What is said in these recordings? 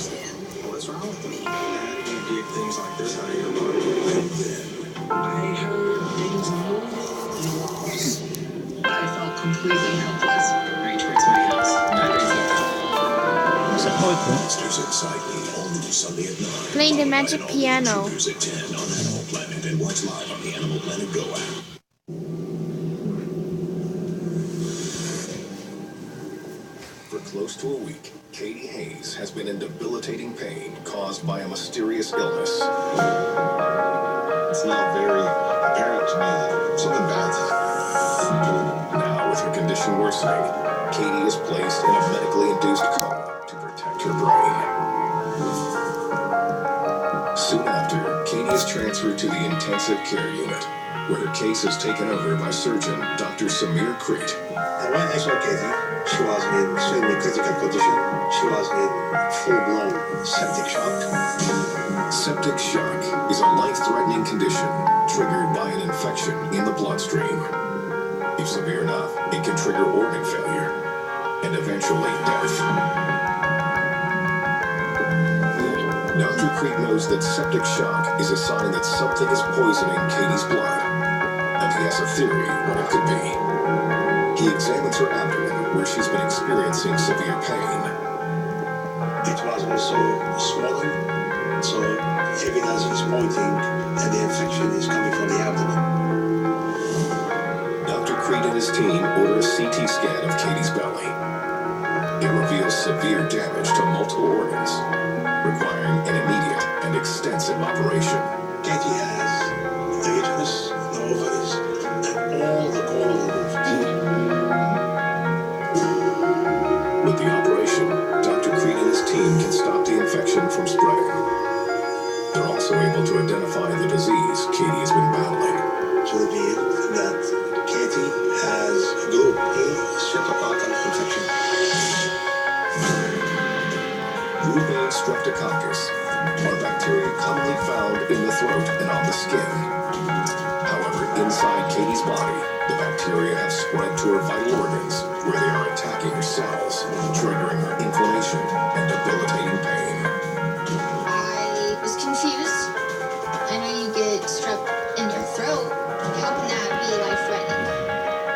understand what's wrong with me. How do you get things like this out of your body? And then I heard things moving in the walls. I felt completely helpless. Right towards my house. monsters inside me all new Sunday at 9. Playing the magic piano. At 10 on Animal Planet and watch live on the Animal Planet Go app. For close to a week, Katie Hayes has been in debilitating pain caused by a mysterious illness. It's not very apparent to me that something bad's happened. Now, with her condition worsening, Katie is placed in a medically induced coma to protect her brain. Soon after, Katie is transferred to the intensive care unit, where her case is taken over by surgeon Dr. Samir Crete. And when I saw Katie, she was in extremely critical condition. She was in full-blown septic shock. Septic shock is a life-threatening condition triggered by an infection in the bloodstream. If severe enough, it can trigger organ failure and eventually death. Dr. Crete knows that septic shock is a sign that something is poisoning Katie's blood, and he has a theory what it could be. He examines her abdomen, where she's been experiencing severe pain. It was also swollen, so evidence is pointing that the infection is coming from the abdomen. Dr. Crete and his team order a CT scan of Katie's belly. It reveals severe damage to multiple organs, requiring an immediate and extensive operation. Katie has the uterus, the ovaries, and all the colon removed. With the operation, Dr. Crete and his team can stop the infection from spreading. They're also able to identify the disease Katie has been battling. To reveal that Katie has group A streptococcal infection. Group A streptococcus are bacteria commonly found in the throat and on the skin. However, inside Katie's body, the bacteria have spread to her vital organs, where they are attacking her cells, triggering her inflammation and debilitating pain. I was confused. I know you get strep in your throat. How can that be life-threatening?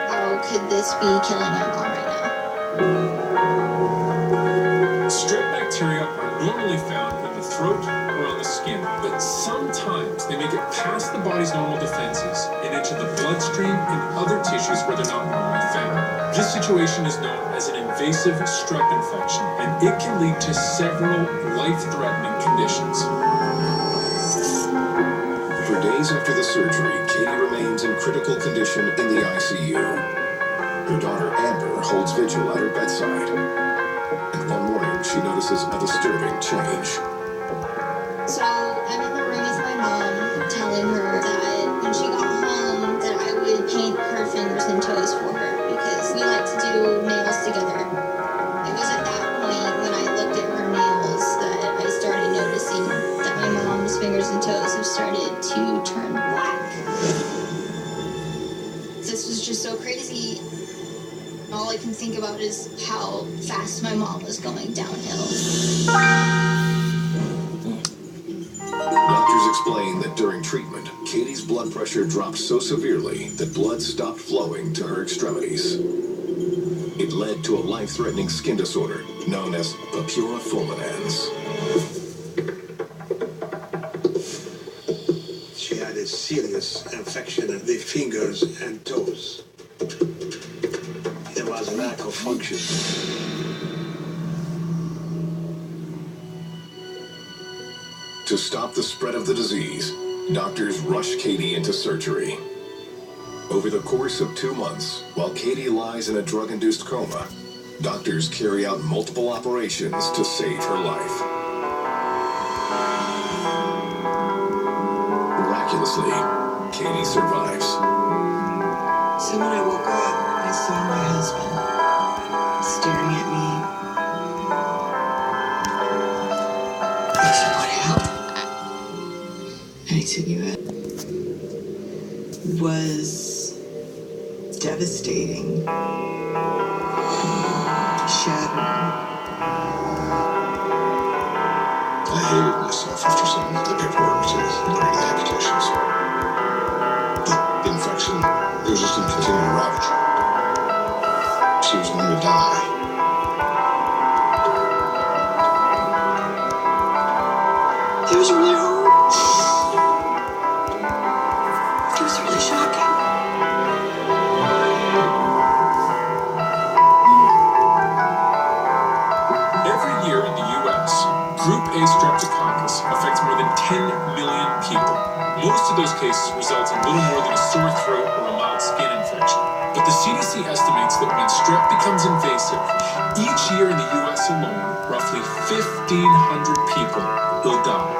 How could this be killing my mom right now? Strep bacteria are normally found in the throat or on the skin, but sometimes they make it past the body's normal defenses and enter the bloodstream and other tissues where they're not normally found. This situation is known as an invasive strep infection, and it can lead to several life-threatening conditions. For days after the surgery, Katie remains in critical condition in the ICU. Her daughter Amber holds vigil at her bedside. And one morning, she notices a disturbing change. So I'm in the room with my mom, telling her that when she got home, that I would paint her fingers and toes for her because we like to do nails together. It was at that point when I looked at her nails that I started noticing that my mom's fingers and toes have started to turn black. This was just so crazy. All I can think about is how fast my mom was going downhill. Doctors explain that during treatment, Katie's blood pressure dropped so severely that blood stopped flowing to her extremities. It led to a life-threatening skin disorder known as purpura fulminans. She had a serious infection in the fingers and toes. There was a lack of function. To stop the spread of the disease, doctors rush Katie into surgery. Over the course of 2 months, while Katie lies in a drug-induced coma, doctors carry out multiple operations to save her life. Miraculously, Katie survives. So when I woke up, I saw my husband staring at me. He said, "What happened?" And he said, "You had..." Was devastating, shattered. hated myself after seeing the paperwork to agree to the amputations. But the infection, it was just going to continue to ravage her. She was going to die. It was really hard. It was really shocking. Every year in the U.S., Group A streptococcus affects more than 10 million people. Most of those cases result in little more than a sore throat or a mild skin infection. But the CDC estimates that when strep becomes invasive, each year in the U.S. alone, roughly 1,500 people will die.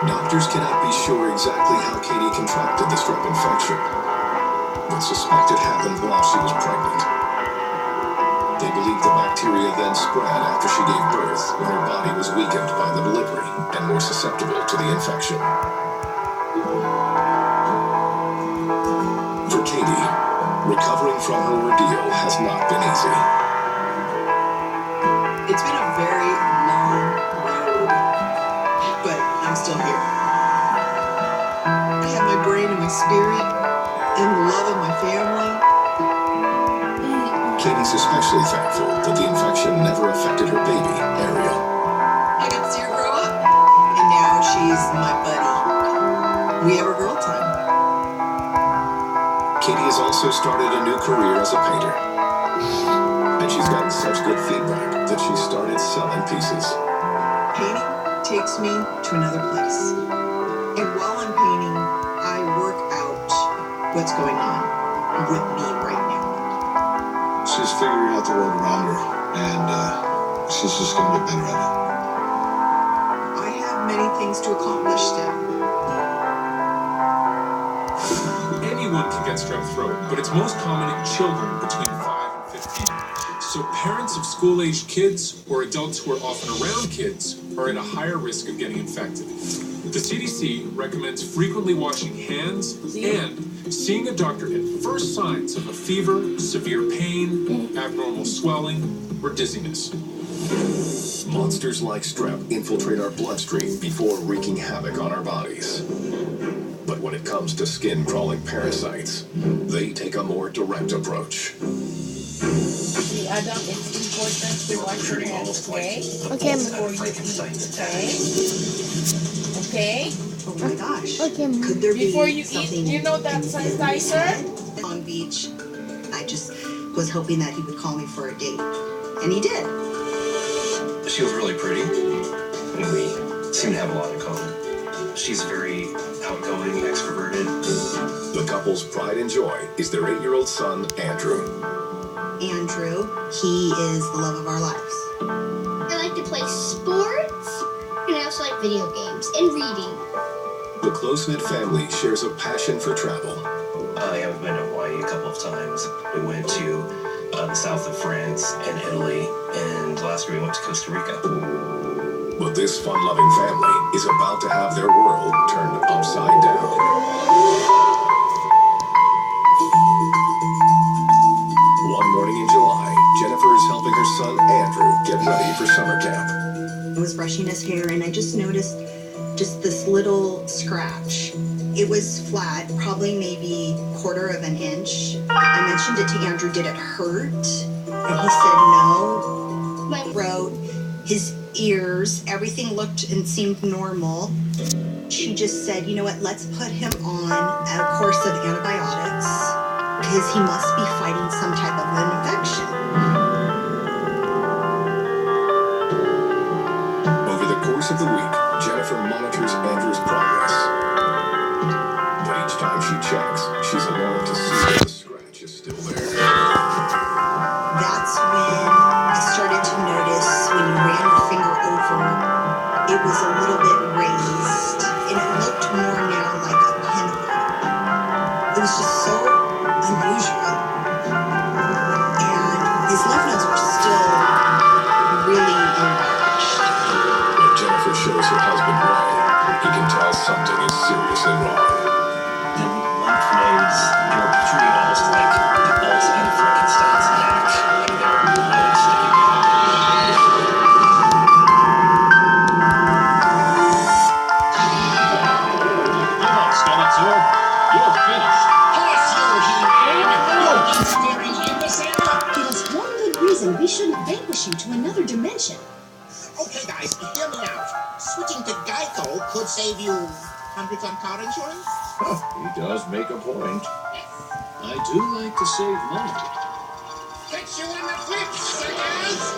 Doctors cannot be sure exactly how Katie contracted the strep infection, but suspect it happened while she was pregnant. They believe the bacteria then spread after she gave birth, when her body was weakened by the delivery and more susceptible to the infection. For Katie, recovering from her ordeal has not been easy. It's been a very long road, but I'm still here. I have my brain and my spirit and the love of my family. Katie's especially thankful that the infection never affected her baby, Ariel. I got to see her grow up, and now she's my buddy. We have a girl time. Katie has also started a new career as a painter. And she's gotten such good feedback that she started selling pieces. Painting takes me to another place. And while I'm painting, I work out what's going on with me right now. She's figuring out the world around her, and she's just going to get better at it. I have many things to accomplish still. Anyone can get strep throat, but it's most common in children between 5 and 15. So parents of school-aged kids or adults who are often around kids are at a higher risk of getting infected. The CDC recommends frequently washing hands and seeing a doctor at first signs of a fever, severe pain, abnormal swelling, or dizziness. Monsters like strep infiltrate our bloodstream before wreaking havoc on our bodies. But when it comes to skin-crawling parasites, they take a more direct approach. Adam, it's important to wash your hands, okay? Okay. Before you eat, okay? Oh my gosh. Okay. Could there be Before you something eat, you know that in his sanitizer? head? Long Beach. I just was hoping that he would call me for a date. And he did. She was really pretty, and we seem to have a lot in common. She's very outgoing, extroverted. The couple's pride and joy is their 8-year-old son, Andrew. Andrew, he is the love of our lives. I like to play sports, and I also like video games and reading. The close-knit family shares a passion for travel. I have been to Hawaii a couple of times. We went to the south of France and Italy, and last year we went to Costa Rica. But this fun-loving family is about to have their world turned upside down. One morning in July, Jennifer is helping her son Andrew get ready for summer camp. I was brushing his hair and I just noticed just this little scratch. It was flat, probably maybe 1/4 of an inch. I mentioned it to Andrew, did it hurt? And he said no. My throat, his ears, everything looked and seemed normal. She just said, you know what, let's put him on a course of antibiotics because he must be fighting some type of an infection. Over the course of the week, Jennifer monitors Andrew's progress. But each time she checks, she's alarmed to see that the scratch is still there. That's when I started to notice when you ran your finger over, it was a little bit raised, and it looked more now like a pinhole. It was just so unusual. And his lymph nodes were still really enlarged. When Jennifer shows her husband Ray, he can distinguish you to another dimension. Okay, guys, hear me out. Switching to Geico could save you hundreds on car insurance. He does make a point. I do like to save money. Catch you on the flip, suckers!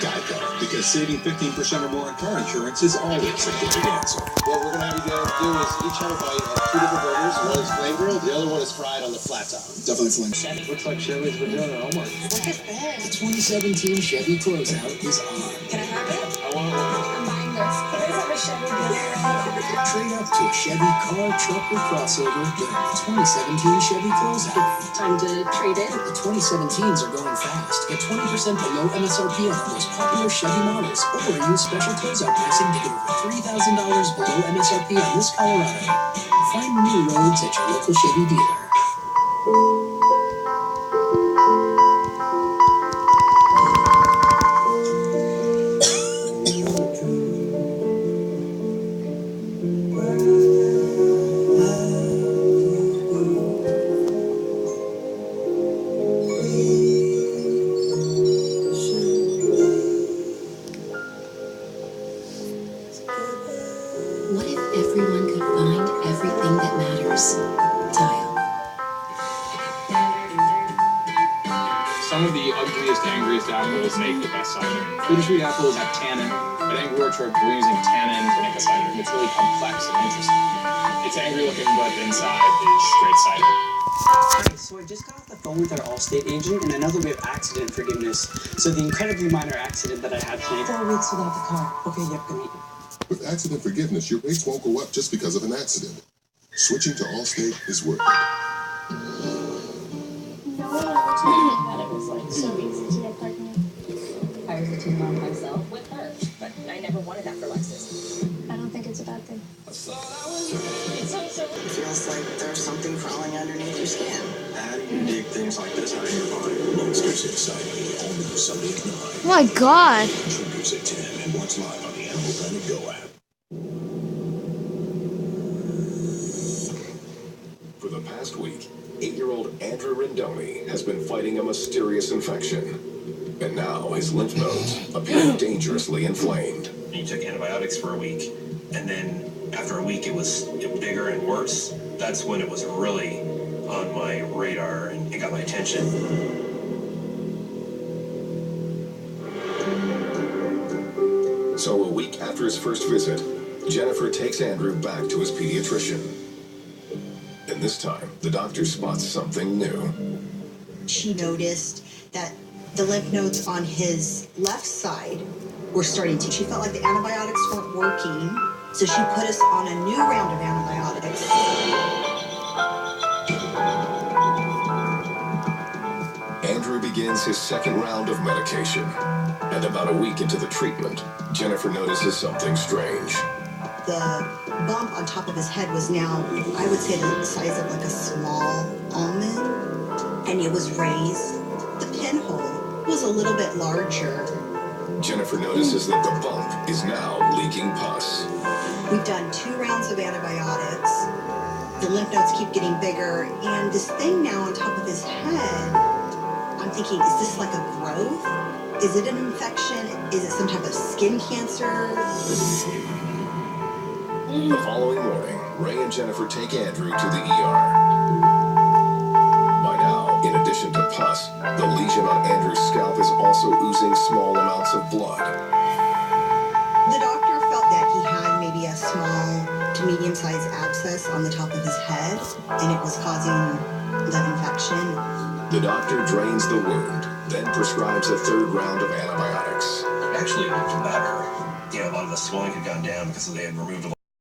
Geico, because saving 15% or more on car insurance is always a great answer. What we're gonna have you guys do is each have a bite of two different burgers. One is flame grilled, the other one is fried on the flat top. Definitely flame. Chef, looks like Chevy's been doing her homework. Look at that. The 2017 Chevy Closeout is on. Can I have it? I want one. I'm buying this. Can I have a Chevy deal? Trade up to a Chevy car, truck, or crossover during the 2017 Chevy Closeout. Time to trade in. The 2017s are going fast. Get 20% below MSRP on the most popular Chevy models, or use special closeout pricing to get over $3,000 below MSRP on this Colorado. Find new roads at your local Chevy dealer. What if everyone could find everything that matters? Dial. Some of the ugliest, angriest apples make the best cider. Bittersweet apples have tannin, but angry orchard, we're using tannin to make a cider. It's really complex and interesting. It's angry looking, but inside is great cider. Hi, so I just got off the phone with our Allstate agent, and I know that we have accident forgiveness. So the incredibly minor accident that I had tonight. 4 weeks without the car. Okay, yep, gonna meet you. With accident forgiveness, your rates won't go up just because of an accident. Switching to Allstate is worth it. No one ever told me that it was like so easy to get pregnant. I was a teen mom myself with her, but I never wanted that for Lexus. I don't think it's a bad thing. It feels like there's something crawling underneath your skin. How do you dig things like this out of your body? Monsters Inside, all new Sunday at 9. Oh my god. News at 10 and watch live on the Animal Planet Go app. For the past week, 8-year-old Andrew Rendoni has been fighting a mysterious infection. And now his lymph nodes appear dangerously inflamed. He took antibiotics for a week, and then after a week it was bigger and worse. That's when it was really on my radar and it got my attention. So a week after his first visit, Jennifer takes Andrew back to his pediatrician. And this time, the doctor spots something new. She noticed that the lymph nodes on his left side were starting to. She felt like the antibiotics weren't working, so she put us on a new round of antibiotics. Andrew begins his second round of medication. And about a week into the treatment, Jennifer notices something strange. The bump on top of his head was now, I would say, the size of like a small almond, and it was raised. The pinhole was a little bit larger. Jennifer notices that the bump is now leaking pus. We've done 2 rounds of antibiotics. The lymph nodes keep getting bigger, and this thing now on top of his head, I'm thinking, is this like a growth? Is it an infection? Is it some type of skin cancer? The following morning, Ray and Jennifer take Andrew to the ER. By now, in addition to pus, the lesion on Andrew's scalp is also oozing small amounts of blood. The doctor felt that he had maybe a small to medium-sized abscess on the top of his head, and it was causing the infection. The doctor drains the wound, then prescribes a 3rd round of antibiotics. Actually, it looked better. You know, a lot of the swelling had gone down because they had removed a